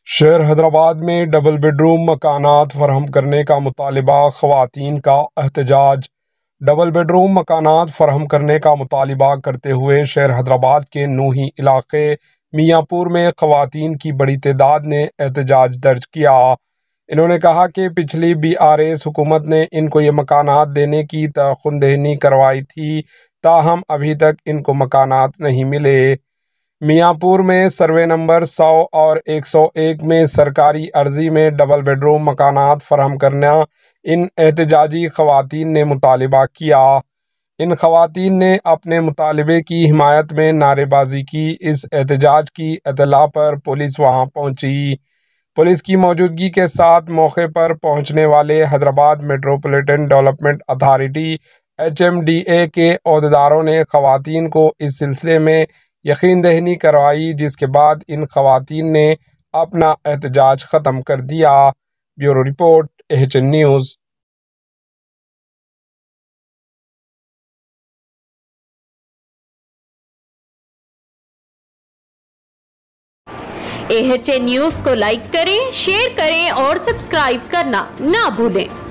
شہر حیدرآباد میں double bed room مکانات فراہم کرنے کا مطالبہ، خواتین کا احتجاج۔ ڈبل بیڈ روم مکانات فراہم کرنے کا مطالبہ کرتے ہوئے شہر حیدرآباد کے نوہی علاقے میاں پور میں خواتین کی بڑی تعداد نے احتجاج درج کیا۔ انہوں نے کہا کہ پچھلی BRS حکومت نے ان کو یہ مکانات دینے کی خواندہی کروائی تھی، تاہم ابھی تک ان کو مکانات نہیں ملے۔ میاں پور میں سروے نمبر 100 اور 101 میں سرکاری عرضی میں ڈبل بیڈ روم مکانات فراہم کرنا ان احتجاجی خواتین نے مطالبہ کیا۔ ان خواتین نے اپنے مطالبے کی حمایت میں نعرے بازی کی۔ اس احتجاج کی اطلاع پر پولیس وہاں پہنچی۔ پولیس کی موجودگی کے ساتھ موقع پر پہنچنے والے Hyderabad metropolitan development authority HMDA کے عہدیداروں نے خواتین کو اس سلسلے میں یقین دہانی کروائی، جس کے بعد ان خواتین نے اپنا احتجاج ختم کر دیا۔ Bureau report AHN news. AHN news کو لائک کریں، شیئر کریں اور سبسکرائب کرنا نہ بھولیں۔